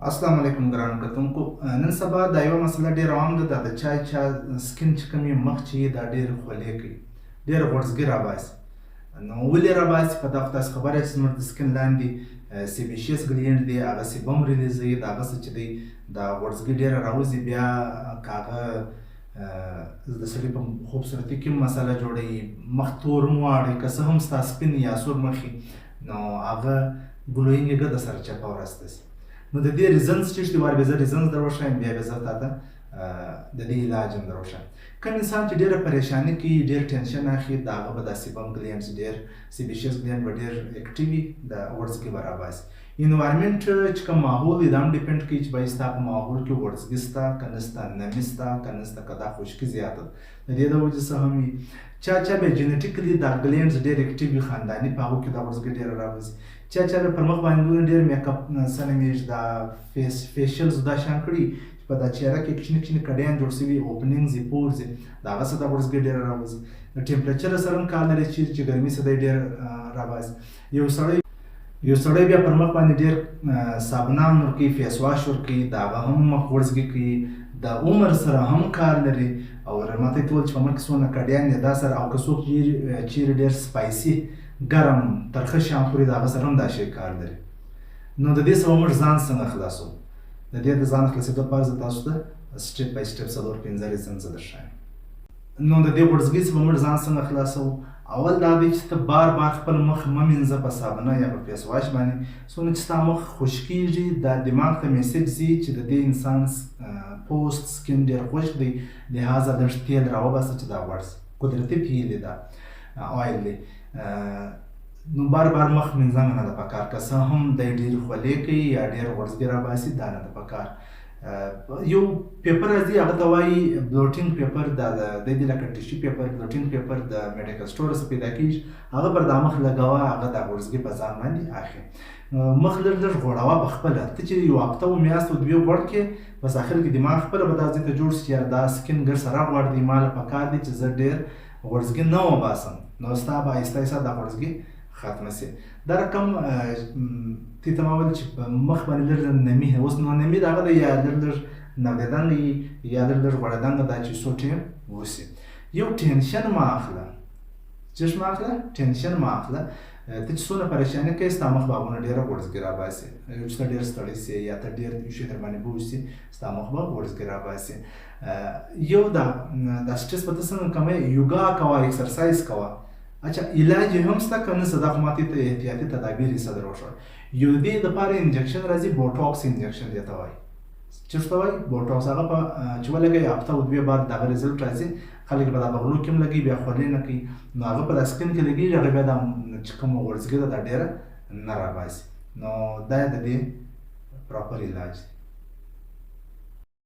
السلام علیکم ګرانو کتونکو. نن سبا دا یوه مسله ډېره عام ده، د چا سکین چې کوم یې مخ چې یې دا ډېر خولې کوي، ډېره غوړزګي راباسي. نو ولې راباسي؟ په دغه تاسو خبره یاست چې زموږ د سکین لاندې سیبیشیس ګلینډ دی، هغه سیبم ریلیزوي، د هغه څه چې دی دا غوړزګي ډېره راوځي. بیا که هغه د سړي په خوبصورتي کې هم مسله جوړوي، مخ تور هم واړوي، که څه هم ستا سپین یا سور مخ نو هغه ګلوینګ یې ګده سره چپه ورسته سي. نو د دې ریزنز چې دي وار به زه ریزنز در وښایم، بیا به زه تاته د دې علاج هم در وښایم. کوم انسان چې ډېره پریشاني کوي، ډېر ټینشن اخلي، د هغه به دا سیبم ګلینډز ډېر سیبیشیس ګلینډ به ډېر اکټیو وي، د غوړزګي به راباسي. انوایرمنټ چې کوم ماحول دی دا هم ډیپینډ کوي چې باید ستا په ماحول کې غوړزګي سته که نه سته، نمي سته که نه سته، که دا خشکي زیاته ده. د دې د وجې څه هم وي چا بیا جینیټیکلي دا ګلینډز ډېر اکټیو وي، خانداني په هغو کې دا غوړزګي ډېره راوځي. چا بیا پر مخ باندې ډېر میک اپ څه نومیږي دا فیشلز دا شیان کړي چې په دا چهره کې کوچني کوچني کډیان جوړ سوي، اوپننګز یې پورز یې د هغه څه دا غوړزګي ډېره راوځي. د ټمپریچر سره هم کار لري، چیرې چې ګرمي څه دی ډېر راباسي. یو سړی بیا پر مخ باندې ډېر صابونان ورکوي، فیس واش ورکوي، د هغه هم مخ غوړزګي کوي، د عمر سره هم کار لري. او ماته یې وویل چې په مخ کې څونه کډیان دي دا سره، او که څوک چیرې ډېر سپایسي ګرم ترخه شیان خوري د هغه سره هم دا شی کار لري. نو د دې څخه موږ ځان څنګه خلاصو؟ د دې د ځان خلاصېدو لپاره زه تاسو ته سټپ بای سټپ 4-5 ریزنز درښایم. نو د دې غوړزګي څخه موږ ځان څنګه خلاصو؟ اول دا دی چې ته بار بار خپل مخ مه مینځه په صابونه یا په فیس واش باندې، څومره چې ستا مخ خشکېږي دا دماغ ته میسج ځي چې د دې انسان پوست سکین ډېر خشک دی، لهذا لږ تیل راوباسه چې دا غوړ سي. قدرتي تیل دی، دا آیل دی. نو بار بار مخ مینځنه نه ده پکار، که څه هم دی ډېر خولې کوي یا ډېر غوړزګي راباسي دا نه ده پکار. یو پیپر راځي هغه ته وایي بلوټینګ پیپر، دا دی لکه ټیشو پیپر. بلوټینګ پیپر د میډیکل سټور څخه پیدا کېږي، هغه پر دا مخ لګوه، هغه دا غوړزګي په ځان باندې اخلي. مخ لږ لږ غوړوه په خپله، ته چې یو هفته و میاشت و دوې غوړ کړې، بس اخر کې دماغ خپله به دا ځای ته جوړ شي چې دا سکین ګر سره غوړ دی، ما له پکار دی چې زه ډېر غوړزګي نه وباسم. نو ستا به آهسته آهسته دا غوړزګي ختمه سي. دا رقم تی ته ما ویل چې په مخ باندې لږ نمي، اوس نو نمي د هغه د یا لږ لږ نودېدنګ وي یا لږ لږ غوړېدنګ، دا چې څو ټیم وسي. یو ټینشن مه اخله، چش مه اخله، ټینشن مه اخله. ته چې څونه پریشاني کوې ستا مخ به هغونه ډېره غوړزګي راباسي. چې ته ډېر ستړی سې یا ته ډېر یو شی در باندې بوج سي، ستا مخ به غوړزګي راباسي. یو دا سټرس به ته څنګه کموې؟ یوګا کوه، اکسرسایز کوه. اچھا علاج یې هم شته که نه شته؟ دا خو ماته ته احتیاطي تدابیر یې څه در وښول. یو د دې دپاره انجکشن راځي، بوټاکس انجکشن دې ته وایي. چېرته وایي؟ بوټاکس. هغه په چې ولګوي هفته و دوې بعد د هغه ریزلټ راځي. خلک به دا په غلو کې هم لګوي، بیا خولې نه کوي. نو هغه په دا سکین کې لګېږي، هغه بیا دا چې کومه غوړزګي ده دا ډېره نه راباسي. نو دا یې د دې پراپر علاج دی.